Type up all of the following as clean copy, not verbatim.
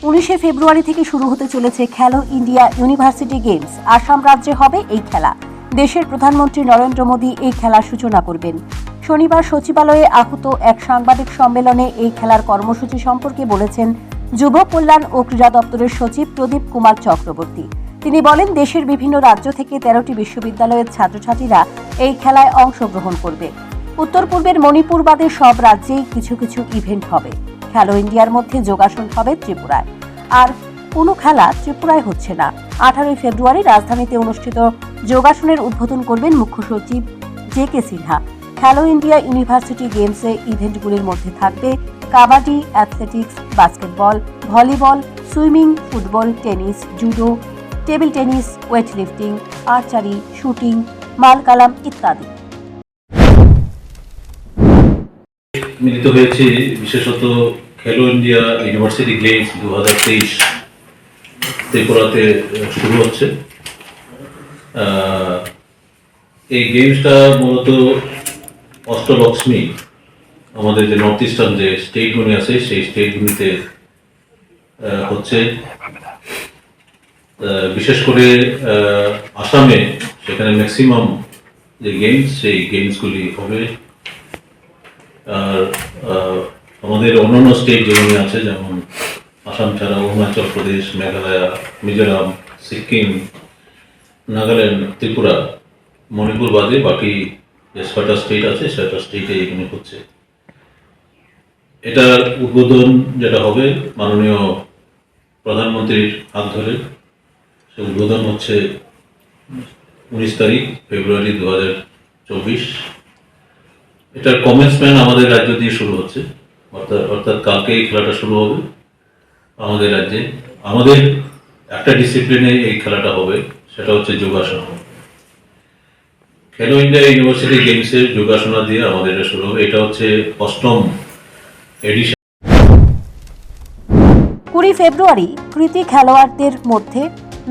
19শে ফেব্রুয়ারি থেকে শুরু হতে চলেছে খেলো ইন্ডিয়া ইউনিভার্সিটি গেমস। আসাম রাজ্যে হবে এই খেলা। দেশের প্রধানমন্ত্রী নরেন্দ্র মোদী এই খেলার সূচনা করবেন। শনিবার সচিবালয়ে আহুত এক সাংবাদিক সম্মেলনে এই খেলার কর্মসূচি সম্পর্কে বলেছেন যুব কল্যাণ ও ক্রীড়া দপ্তরের সচিব প্রদীপ কুমার চক্রবর্তী। তিনি বলেন, দেশের বিভিন্ন রাজ্য থেকে 13টি বিশ্ববিদ্যালয়ের ছাত্রছাত্রীরা এই খেলায় অংশগ্রহণ করবে। উত্তর পূর্বের মণিপুর বাদে সব রাজ্যেই কিছু কিছু ইভেন্ট হবে। খেলো ইন্ডিয়ার মধ্যে যোগাসন হবে ত্রিপুরায়, আর কোনো খেলা ত্রিপুরায় হচ্ছে না। 18 ফেব্রুয়ারি রাজধানীতে অনুষ্ঠিত যোগাসনের উদ্বোধন করবেন মুখ্য সচিব জে.কে. সিনহা। খেলো ইন্ডিয়া ইউনিভার্সিটি গেমসে ইভেন্টগুলির মধ্যে থাকবে kabaddi, athletics, basketball, volleyball, swimming, football, tennis, judo, table tennis, weightlifting, archery, shooting, মালকালাম ইত্যাদি। মিলিত হয়েছে বিশেষত খেলো ইন্ডিয়া ইউনিভার্সিটি গেমস 2023 ত্রিপুরাতে শুরু হচ্ছে। এই গেমসটা মূলত অষ্টলক্ষ্মী, আমাদের যে নর্থ ইস্টার্ন যে স্টেটগুলি আছে সেই স্টেটগুলিতে হচ্ছে। বিশেষ করে আসামে সেখানে ম্যাক্সিমাম যে গেমস সেই গেমসগুলি হবে। আর আমাদের অন্যান্য স্টেট যেগুলি আছে, যেমন আসাম ছাড়া অরুণাচল প্রদেশ, মেঘালয়, মিজোরাম, সিকিম, নাগাল্যান্ড, ত্রিপুরা, মণিপুর বাদে বাকি যে 6টা স্টেট আছে সেটা স্টেটে এখানে হচ্ছে। এটার উদ্বোধন যেটা হবে মাননীয় প্রধানমন্ত্রীর হাত ধরে, সে উদ্বোধন হচ্ছে 19 তারিখ ফেব্রুয়ারি 2024। এটার কমেন্সমেন্ট আমাদের রাজ্য দিয়ে শুরু হচ্ছে, অর্থাৎ কালকে এই খেলাটা শুরু হবে আমাদের রাজ্যে। আমাদের একটা ডিসিপ্লিনে এই খেলাটা হবে, সেটা হচ্ছে যোগাসন। খেলো ইন্ডিয়া ইউনিভার্সিটি গেমসের যোগাসনা দিয়ে আমাদের এটা শুরু হবে। এটা হচ্ছে 8ম এডিশন। 20 ফেব্রুয়ারি কৃতি খেলোয়াড়দের মধ্যে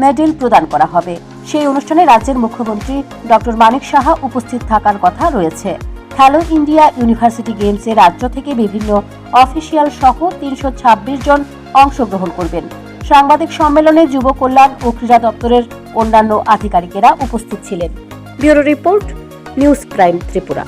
মেডেল প্রদান করা হবে। সেই অনুষ্ঠানে রাজ্যের মুখ্যমন্ত্রী ডক্টর মানিক সাহা উপস্থিত থাকার কথা রয়েছে। খেলো ইন্ডিয়া ইউনিভার্সিটি গেমসে রাজ্য থেকে বিভিন্ন অফিসিয়াল সহ 326 জন অংশগ্রহণ করবেন। সাংবাদিক সম্মেলনে যুব কল্যাণ ও ক্রীড়া দপ্তরের অন্যান্য আধিকারিকেরা উপস্থিত ছিলেন। Bureau report, news prime Tripura.